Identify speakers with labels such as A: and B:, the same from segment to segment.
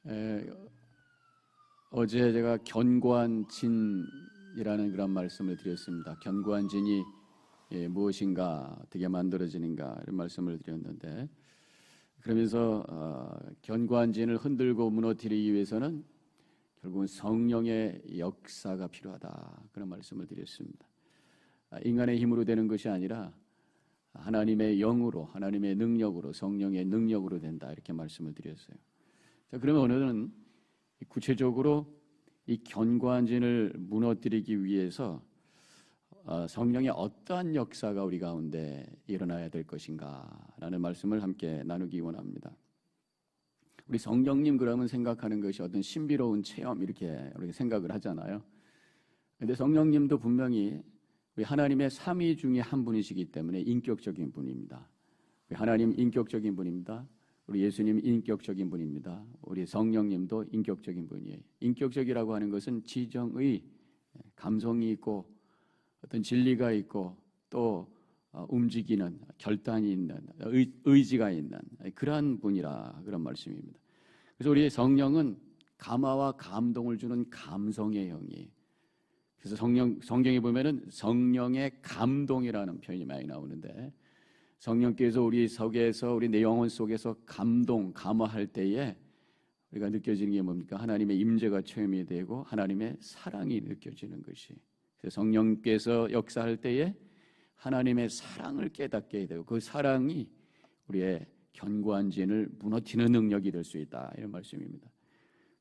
A: 에, 어제 제가 견고한 진이라는 그런 말씀을 드렸습니다. 견고한 진이 무엇인가, 어떻게 만들어지는가 이런 말씀을 드렸는데, 그러면서 견고한 진을 흔들고 무너뜨리기 위해서는 결국은 성령의 역사가 필요하다, 그런 말씀을 드렸습니다. 인간의 힘으로 되는 것이 아니라 하나님의 영으로, 하나님의 능력으로, 성령의 능력으로 된다, 이렇게 말씀을 드렸어요. 자, 그러면 오늘은 구체적으로 이 견고한 진을 무너뜨리기 위해서 성령의 어떠한 역사가 우리 가운데 일어나야 될 것인가라는 말씀을 함께 나누기 원합니다. 우리 성령님 그러면 생각하는 것이 어떤 신비로운 체험, 이렇게 우리가 생각을 하잖아요. 그런데 성령님도 분명히 우리 하나님의 삼위 중에 한 분이시기 때문에 인격적인 분입니다. 우리 하나님 인격적인 분입니다. 우리 예수님 인격적인 분입니다. 우리 성령님도 인격적인 분이에요. 인격적이라고 하는 것은 지정의 감성이 있고 어떤 진리가 있고 또 움직이는 결단이 있는 의지가 있는 그러한 분이라, 그런 말씀입니다. 그래서 우리 성령은 감화와 감동을 주는 감성의 영이에요. 그래서 성경에 보면은 성령의 감동이라는 표현이 많이 나오는데, 성령께서 우리 속에서, 우리 내 영혼 속에서 감화할 때에 우리가 느껴지는 게 뭡니까? 하나님의 임재가 체험이 되고 하나님의 사랑이 느껴지는 것이. 그래서 성령께서 역사할 때에 하나님의 사랑을 깨닫게 되고 그 사랑이 우리의 견고한 진을 무너뜨리는 능력이 될 수 있다, 이런 말씀입니다.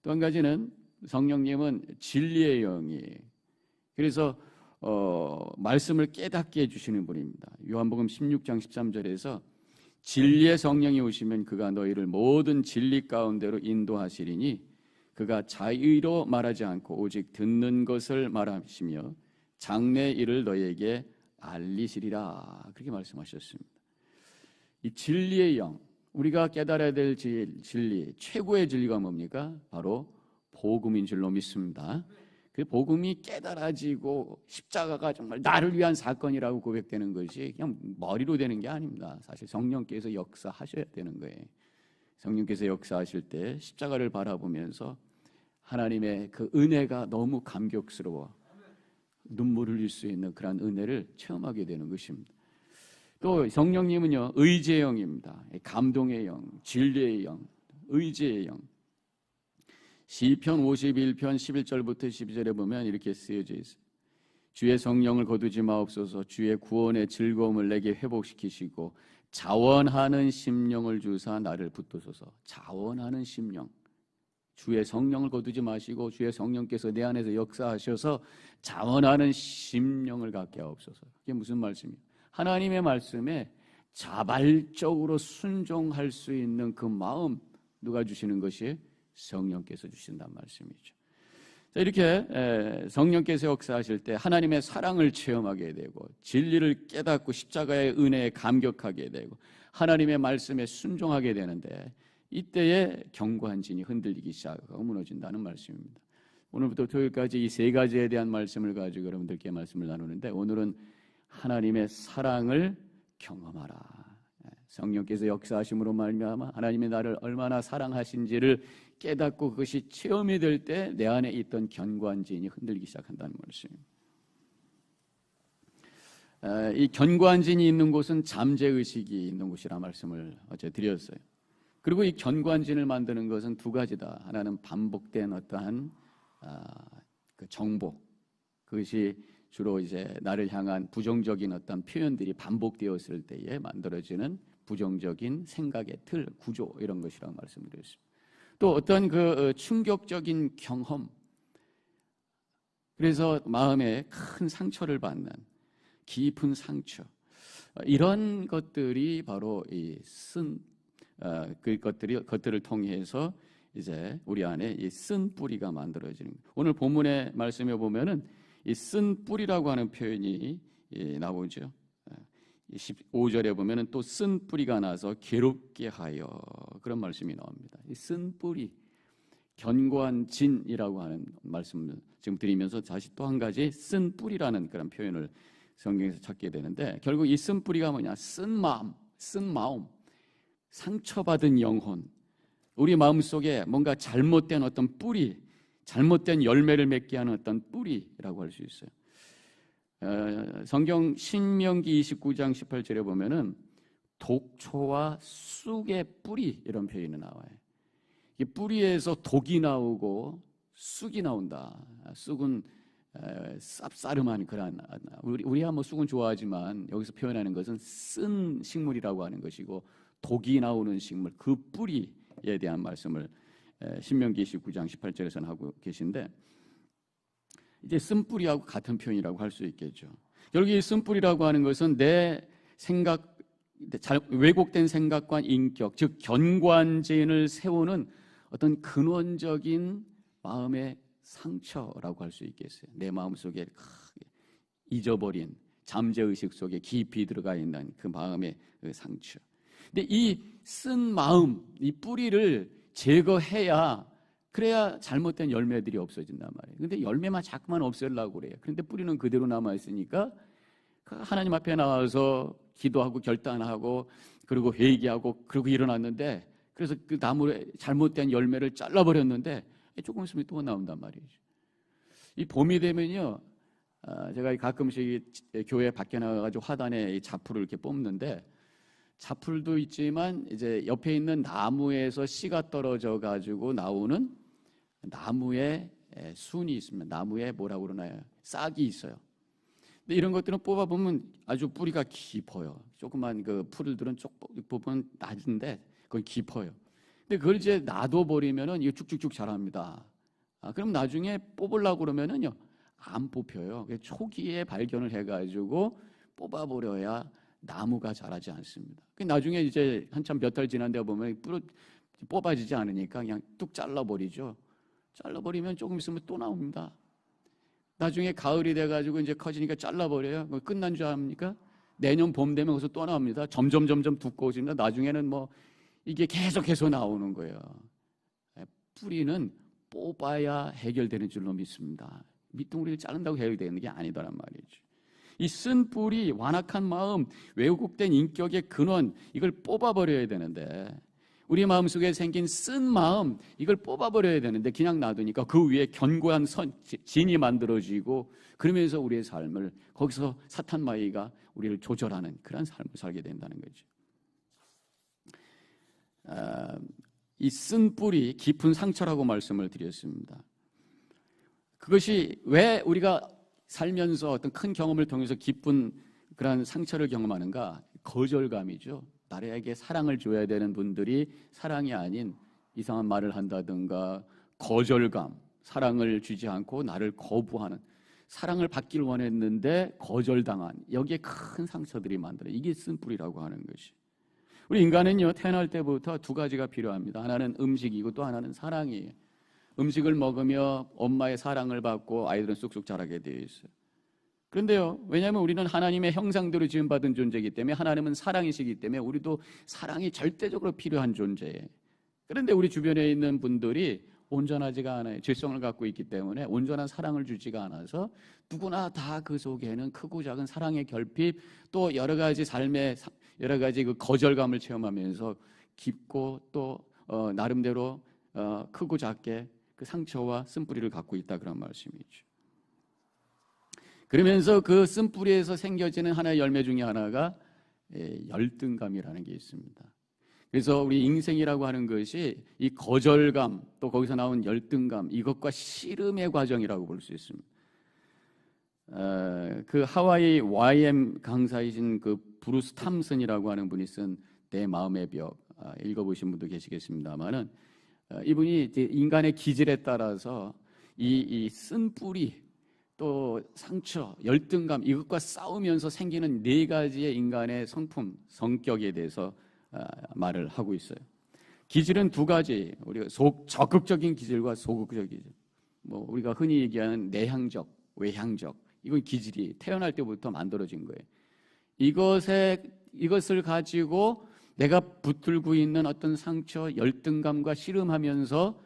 A: 또 한 가지는 성령님은 진리의 영이에요. 그래서 말씀을 깨닫게 해주시는 분입니다. 요한복음 16장 13절에서 진리의 성령이 오시면 그가 너희를 모든 진리 가운데로 인도하시리니 그가 자의로 말하지 않고 오직 듣는 것을 말하시며 장래 일을 너희에게 알리시리라, 그렇게 말씀하셨습니다. 이 진리의 영, 우리가 깨달아야 될 진리, 최고의 진리가 뭡니까? 바로 복음인 줄로 믿습니다. 그 복음이 깨달아지고 십자가가 정말 나를 위한 사건이라고 고백되는 것이 그냥 머리로 되는 게 아닙니다. 사실 성령께서 역사하셔야 되는 거예요. 성령께서 역사하실 때 십자가를 바라보면서 하나님의 그 은혜가 너무 감격스러워 눈물을 흘릴 수 있는 그런 은혜를 체험하게 되는 것입니다. 또 성령님은요, 의지의 영입니다. 감동의 영, 진리의 영, 의지의 영. 시편 51편 11절부터 12절에 보면 이렇게 쓰여져 있어요. 주의 성령을 거두지 마옵소서. 주의 구원의 즐거움을 내게 회복시키시고 자원하는 심령을 주사 나를 붙드소서. 자원하는 심령, 주의 성령을 거두지 마시고 주의 성령께서 내 안에서 역사하셔서 자원하는 심령을 갖게 하옵소서. 이게 무슨 말씀이에요? 하나님의 말씀에 자발적으로 순종할 수 있는 그 마음, 누가 주시는 것이? 성령께서 주신다는 말씀이죠. 자, 이렇게 성령께서 역사하실 때 하나님의 사랑을 체험하게 되고 진리를 깨닫고 십자가의 은혜에 감격하게 되고 하나님의 말씀에 순종하게 되는데, 이때에 견고한 진이 흔들리기 시작하고 무너진다는 말씀입니다. 오늘부터 토요일까지 이 세 가지에 대한 말씀을 가지고 여러분들께 말씀을 나누는데, 오늘은 하나님의 사랑을 경험하라. 성령께서 역사하심으로 말미암아 하나님이 나를 얼마나 사랑하신지를 깨닫고 그것이 체험이 될 때 내 안에 있던 견고한 진이 흔들리기 시작한다는 말씀입니다. 이 견고한 진이 있는 곳은 잠재의식이 있는 곳이라 말씀을 어제 드렸어요. 그리고 이 견고한 진을 만드는 것은 두 가지다. 하나는 반복된 어떠한 그 정보, 그것이 주로 이제 나를 향한 부정적인 어떤 표현들이 반복되었을 때에 만들어지는 부정적인 생각의 틀, 구조, 이런 것이라고 말씀드렸습니다. 또 어떤 그 충격적인 경험, 그래서 마음에 큰 상처를 받는 깊은 상처, 이런 것들이 바로 이 그 것들을 통해서 이제 우리 안에 이 쓴 뿌리가 만들어지는 거예요. 오늘 본문의 말씀에 보면은 이 쓴 뿌리라고 하는 표현이 나오죠. 15절에 보면은 또 쓴 뿌리가 나서 괴롭게 하여, 그런 말씀이 나옵니다. 이 쓴 뿌리, 견고한 진이라고 하는 말씀을 지금 드리면서 다시 또 한 가지 쓴 뿌리라는 그런 표현을 성경에서 찾게 되는데, 결국 이 쓴 뿌리가 뭐냐? 쓴 마음, 상처받은 영혼, 우리 마음속에 뭔가 잘못된 어떤 뿌리, 잘못된 열매를 맺게 하는 어떤 뿌리라고 할 수 있어요. 성경 신명기 29장 18절에 보면은 독초와 쑥의 뿌리 이런 표현이 나와요. 이 뿌리에서 독이 나오고 쑥이 나온다. 쑥은 쌉싸름한 그런, 우리야 뭐 쑥은 좋아하지만 여기서 표현하는 것은 쓴 식물이라고 하는 것이고 독이 나오는 식물, 그 뿌리에 대한 말씀을 신명기 29장 18절에서는 하고 계신데, 이제 쓴뿌리하고 같은 표현이라고 할 수 있겠죠. 결국 이 쓴뿌리라고 하는 것은 내 생각, 왜곡된 생각과 인격, 즉 견관진을 세우는 어떤 근원적인 마음의 상처라고 할 수 있겠어요. 내 마음속에 잊어버린 잠재의식 속에 깊이 들어가 있는 그 마음의 그 상처. 근데 이 쓴 마음, 이 뿌리를 제거해야, 그래야 잘못된 열매들이 없어진단 말이에요. 근데 열매만 자꾸만 없애려고 그래요. 그런데 뿌리는 그대로 남아있으니까 하나님 앞에 나와서 기도하고 결단하고 그리고 회개하고 그러고 일어났는데, 그래서 그 나무에 잘못된 열매를 잘라버렸는데 조금 있으면 또 나온단 말이죠. 이 봄이 되면요, 제가 가끔씩 교회 밖에 나가가지고 화단에 이 자풀을 이렇게 뽑는데, 자풀도 있지만 이제 옆에 있는 나무에서 씨가 떨어져 가지고 나오는 나무의 순이 있습니다. 나무에 뭐라고 그러나요? 싹이 있어요. 근데 이런 것들은 뽑아보면 아주 뿌리가 깊어요. 조그만 그 풀들은 부분 낮은데 그건 깊어요. 근데 그걸 이제 놔둬버리면은 이거 쭉쭉쭉 자랍니다. 그럼 나중에 뽑으려고 그러면은요, 안 뽑혀요. 초기에 발견을 해가지고 뽑아버려야 나무가 자라지 않습니다. 나중에 이제 한참 몇 달 지난 데 보면 뽑아지지 않으니까 그냥 뚝 잘라버리죠. 잘라버리면 조금 있으면 또 나옵니다. 나중에 가을이 돼가지고 이제 커지니까 잘라버려요. 끝난 줄 압니까? 내년 봄 되면 거기서 또 나옵니다. 점점 두꺼워집니다. 나중에는 뭐 이게 계속해서 나오는 거예요. 뿌리는 뽑아야 해결되는 줄로 믿습니다. 밑둥이를 자른다고 해결되는 게 아니더란 말이죠. 이 쓴 뿌리, 완악한 마음, 왜곡된 인격의 근원, 이걸 뽑아버려야 되는데, 우리 마음속에 생긴 쓴 마음, 이걸 뽑아버려야 되는데 그냥 놔두니까 그 위에 견고한 진이 만들어지고, 그러면서 우리의 삶을, 거기서 사탄 마귀가 우리를 조절하는 그런 삶을 살게 된다는 거죠. 이 쓴 뿌리, 깊은 상처라고 말씀을 드렸습니다. 그것이 왜 우리가 살면서 어떤 큰 경험을 통해서 깊은 그런 상처를 경험하는가? 거절감이죠. 나에게 사랑을 줘야 되는 분들이 사랑이 아닌 이상한 말을 한다든가, 거절감, 사랑을 주지 않고 나를 거부하는, 사랑을 받길 원했는데 거절당한, 여기에 큰 상처들이 만들어요. 이게 쓴뿌리라고 하는 것이. 우리 인간은요, 태어날 때부터 두 가지가 필요합니다. 하나는 음식이고 또 하나는 사랑이에요. 음식을 먹으며 엄마의 사랑을 받고 아이들은 쑥쑥 자라게 되어 있어요. 그런데요, 왜냐하면 우리는 하나님의 형상대로 지음받은 존재이기 때문에, 하나님은 사랑이시기 때문에 우리도 사랑이 절대적으로 필요한 존재예요. 그런데 우리 주변에 있는 분들이 온전하지가 않아요. 죄성을 갖고 있기 때문에 온전한 사랑을 주지가 않아서 누구나 다 그 속에는 크고 작은 사랑의 결핍, 또 여러 가지 삶의 여러 가지 그 거절감을 체험하면서 깊고 또 나름대로 크고 작게 그 상처와 쓴뿌리를 갖고 있다, 그런 말씀이죠. 그러면서 그 쓴뿌리에서 생겨지는 하나의 열매 중에 하나가 열등감이라는 게 있습니다. 그래서 우리 인생이라고 하는 것이 이 거절감, 또 거기서 나온 열등감, 이것과 씨름의 과정이라고 볼 수 있습니다. 그 하와이 YM 강사이신 그 브루스 탐슨이라고 하는 분이 쓴 내 마음의 벽, 읽어보신 분도 계시겠습니다만은, 이분이 인간의 기질에 따라서 이 쓴뿌리, 또 상처, 열등감, 이것과 싸우면서 생기는 네 가지의 인간의 성품, 성격에 대해서 말을 하고 있어요. 기질은 두 가지, 우리가 적극적인 기질과 소극적인 기질. 뭐 우리가 흔히 얘기하는 내향적, 외향적, 이건 기질이 태어날 때부터 만들어진 거예요. 이것을 가지고 내가 붙들고 있는 어떤 상처, 열등감과 씨름하면서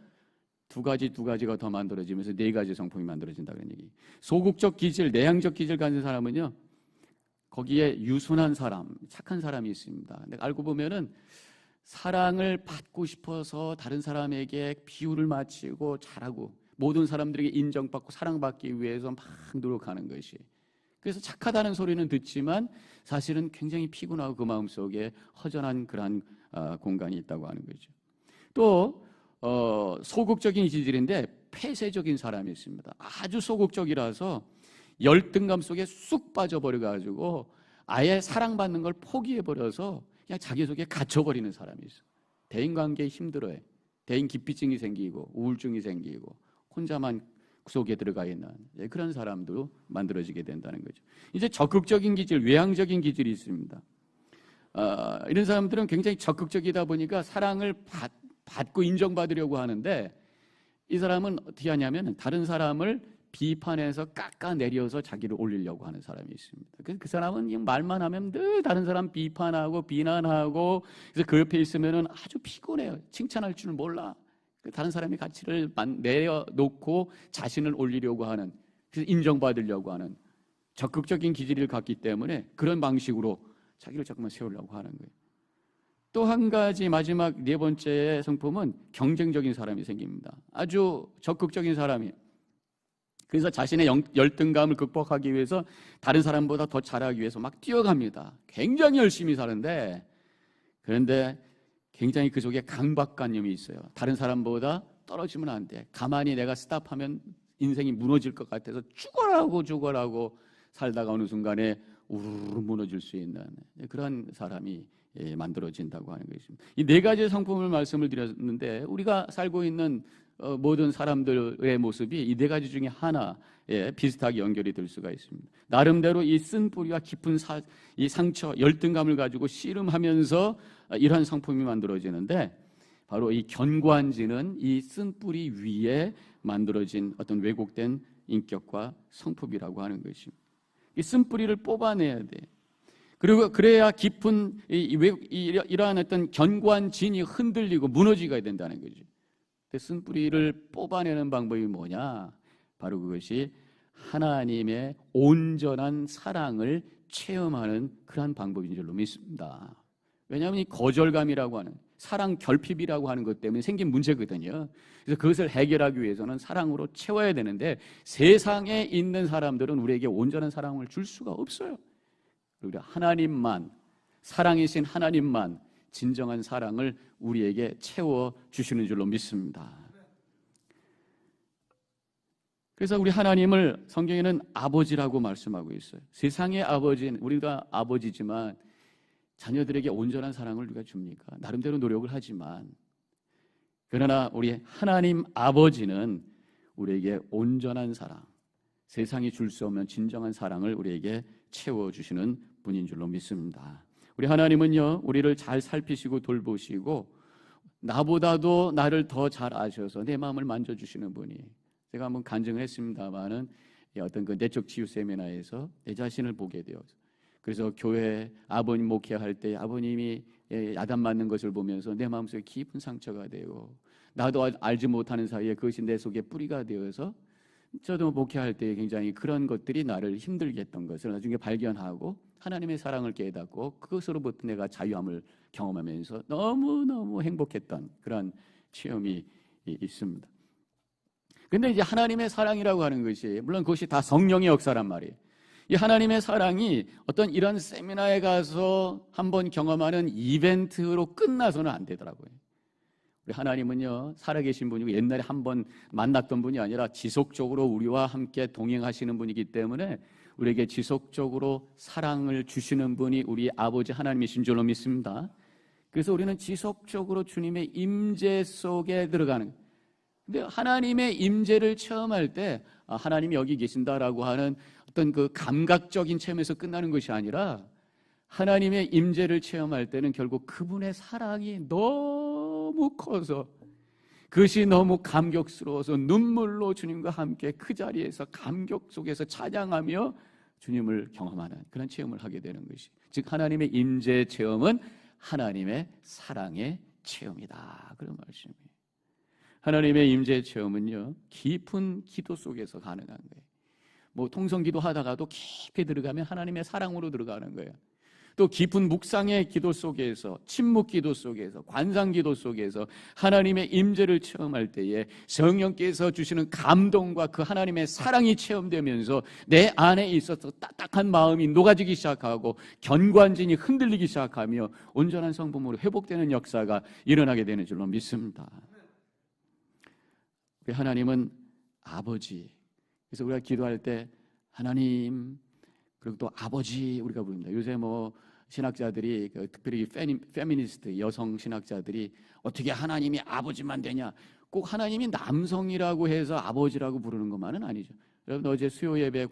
A: 두 가지가 더 만들어지면서 네 가지 성품이 만들어진다는 얘기. 소극적 기질, 내향적 기질 가진 사람은요, 거기에 유순한 사람, 착한 사람이 있습니다. 근데 알고 보면은 사랑을 받고 싶어서 다른 사람에게 비유를 맞추고 잘하고 모든 사람들에게 인정받고 사랑받기 위해서 막 노력하는 것이, 그래서 착하다는 소리는 듣지만 사실은 굉장히 피곤하고 그 마음속에 허전한 그러한 공간이 있다고 하는 거죠. 또 소극적인 기질인데 폐쇄적인 사람이 있습니다. 아주 소극적이라서 열등감 속에 쑥 빠져버려 가지고 아예 사랑받는 걸 포기해버려서 그냥 자기 속에 갇혀버리는 사람이 있어요. 대인관계에 힘들어해. 대인기피증이 생기고 우울증이 생기고 혼자만 속에 들어가 있는 그런 사람도 만들어지게 된다는 거죠. 이제 적극적인 기질, 외향적인 기질이 있습니다. 이런 사람들은 굉장히 적극적이다 보니까 사랑을 받고 인정받으려고 하는데, 이 사람은 어떻게 하냐면 다른 사람을 비판해서 깎아내려서 자기를 올리려고 하는 사람이 있습니다. 그 사람은 그냥 말만 하면 늘 다른 사람 비판하고 비난하고, 그래서 그 옆에 있으면 아주 피곤해요. 칭찬할 줄 몰라. 다른 사람의 가치를 내려놓고 자신을 올리려고 하는, 그래서 인정받으려고 하는 적극적인 기질을 갖기 때문에 그런 방식으로 자기를 자꾸만 세우려고 하는 거예요. 또 한 가지, 마지막 네 번째 성품은 경쟁적인 사람이 생깁니다. 아주 적극적인 사람이, 그래서 자신의 열등감을 극복하기 위해서 다른 사람보다 더 잘하기 위해서 막 뛰어갑니다. 굉장히 열심히 사는데, 그런데 굉장히 그 속에 강박관념이 있어요. 다른 사람보다 떨어지면 안 돼. 가만히 내가 스탑하면 인생이 무너질 것 같아서 죽어라고 살다가 어느 순간에 우르르 무너질 수 있는 그런 사람이 만들어진다고 하는 것입니다. 이 네 가지 성품을 말씀을 드렸는데, 우리가 살고 있는 모든 사람들의 모습이 이 네 가지 중에 하나에 비슷하게 연결이 될 수가 있습니다. 나름대로 이 쓴뿌리와 깊은 이 상처, 열등감을 가지고 씨름하면서 이러한 성품이 만들어지는데, 바로 이 견고한지는 이 쓴뿌리 위에 만들어진 어떤 왜곡된 인격과 성품이라고 하는 것입니다. 이 쓴뿌리를 뽑아내야 돼. 그리고 그래야 깊은 이러한 어떤 견고한 진이 흔들리고 무너지게 된다는 거죠. 쓴뿌리를 뽑아내는 방법이 뭐냐? 바로 그것이 하나님의 온전한 사랑을 체험하는 그러한 방법인 줄로 믿습니다. 왜냐하면 이 거절감이라고 하는, 사랑 결핍이라고 하는 것 때문에 생긴 문제거든요. 그래서 그것을 해결하기 위해서는 사랑으로 채워야 되는데, 세상에 있는 사람들은 우리에게 온전한 사랑을 줄 수가 없어요. 우리 하나님만, 사랑이신 하나님만 진정한 사랑을 우리에게 채워주시는 줄로 믿습니다. 그래서 우리 하나님을 성경에는 아버지라고 말씀하고 있어요. 세상의 아버지는, 우리가 아버지지만 자녀들에게 온전한 사랑을 누가 줍니까? 나름대로 노력을 하지만, 그러나 우리 하나님 아버지는 우리에게 온전한 사랑, 세상이 줄 수 없는 진정한 사랑을 우리에게 채워주시는 분인 줄로 믿습니다. 우리 하나님은요, 우리를 잘 살피시고 돌보시고 나보다도 나를 더 잘 아셔서 내 마음을 만져주시는 분이, 제가 한번 간증을 했습니다마는 어떤 그 내적 치유 세미나에서 내 자신을 보게 되어서, 그래서 교회 아버님 목회할 때 아버님이 야단 맞는 것을 보면서 내 마음속에 깊은 상처가 되고, 나도 알지 못하는 사이에 그것이 내 속에 뿌리가 되어서 저도 목회할 때 굉장히 그런 것들이 나를 힘들게 했던 것을 나중에 발견하고 하나님의 사랑을 깨닫고 그것으로부터 내가 자유함을 경험하면서 너무너무 행복했던 그런 체험이 있습니다. 근데 이제 하나님의 사랑이라고 하는 것이, 물론 그것이 다 성령의 역사란 말이에요. 이 하나님의 사랑이 어떤 이런 세미나에 가서 한번 경험하는 이벤트로 끝나서는 안 되더라고요. 우리 하나님은요, 살아계신 분이고 옛날에 한번 만났던 분이 아니라 지속적으로 우리와 함께 동행하시는 분이기 때문에 우리에게 지속적으로 사랑을 주시는 분이 우리 아버지 하나님이신 줄로 믿습니다. 그래서 우리는 지속적으로 주님의 임재 속에 들어가는, 근데 하나님의 임재를 체험할 때 하나님이 여기 계신다라고 하는 어떤 그 감각적인 체험에서 끝나는 것이 아니라, 하나님의 임재를 체험할 때는 결국 그분의 사랑이 너무 커서, 그것이 너무 감격스러워서 눈물로 주님과 함께 그 자리에서 감격 속에서 찬양하며 주님을 경험하는 그런 체험을 하게 되는 것이, 즉 하나님의 임재 체험은 하나님의 사랑의 체험이다, 그런 말씀이에요. 하나님의 임재 체험은요, 깊은 기도 속에서 가능한 거예요. 뭐 통성기도 하다가도 깊이 들어가면 하나님의 사랑으로 들어가는 거예요. 또 깊은 묵상의 기도 속에서, 침묵 기도 속에서, 관상 기도 속에서 하나님의 임재를 체험할 때에 성령께서 주시는 감동과 그 하나님의 사랑이 체험되면서 내 안에 있어서 딱딱한 마음이 녹아지기 시작하고 견고한진이 흔들리기 시작하며 온전한 성품으로 회복되는 역사가 일어나게 되는 줄로 믿습니다. 우리 하나님은 아버지. 그래서 우리가 기도할 때 하나님, 그리고 또 아버지 우리가 부릅니다. 요새 신학자들이, 특별히 페미니스트 여성 신학자들이 어떻게 하나님이 아버지만 되냐, 꼭 하나님이 남성이라고 해서 아버지라고 부르는 것만은 아니죠. 여러분 어제 수요 예배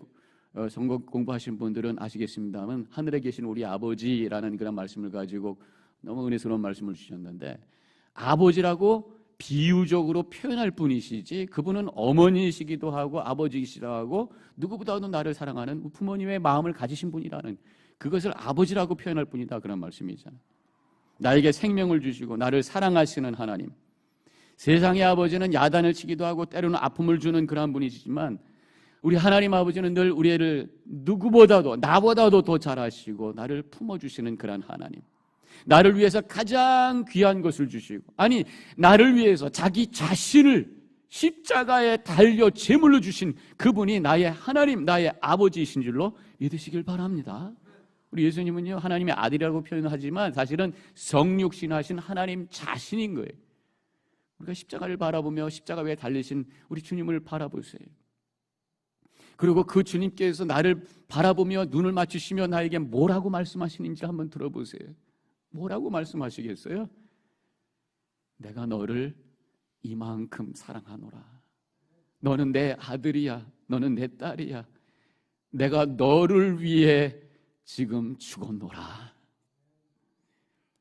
A: 성경 공부하신 분들은 아시겠습니다만 하늘에 계신 우리 아버지라는 그런 말씀을 가지고 너무 은혜스러운 말씀을 주셨는데, 아버지라고 비유적으로 표현할 뿐이시지 그분은 어머니이시기도 하고 아버지이시기도 하고 누구보다도 나를 사랑하는 부모님의 마음을 가지신 분이라는, 그것을 아버지라고 표현할 뿐이다, 그런 말씀이잖아요. 나에게 생명을 주시고 나를 사랑하시는 하나님. 세상의 아버지는 야단을 치기도 하고 때로는 아픔을 주는 그런 분이시지만 우리 하나님 아버지는 늘 우리를 누구보다도 나보다도 더 잘하시고 나를 품어주시는 그런 하나님. 나를 위해서 가장 귀한 것을 주시고, 아니 나를 위해서 자기 자신을 십자가에 달려 제물로 주신 그분이 나의 하나님, 나의 아버지이신 줄로 믿으시길 바랍니다. 우리 예수님은요 하나님의 아들이라고 표현하지만 사실은 성육신하신 하나님 자신인 거예요. 우리가 십자가를 바라보며 십자가 위에 달리신 우리 주님을 바라보세요. 그리고 그 주님께서 나를 바라보며 눈을 맞추시며 나에게 뭐라고 말씀하시는지 한번 들어보세요. 뭐라고 말씀하시겠어요? 내가 너를 이만큼 사랑하노라. 너는 내 아들이야. 너는 내 딸이야. 내가 너를 위해 지금 죽었노라.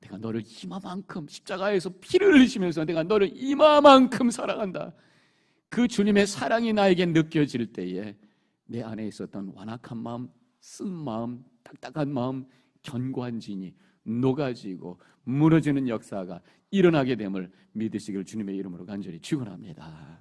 A: 내가 너를 이마만큼, 십자가에서 피를 흘리시면서 내가 너를 이마만큼 사랑한다. 그 주님의 사랑이 나에게 느껴질 때에 내 안에 있었던 완악한 마음, 쓴 마음, 딱딱한 마음, 견고한 진이 녹아지고 무너지는 역사가 일어나게 됨을 믿으시길 주님의 이름으로 간절히 축원합니다.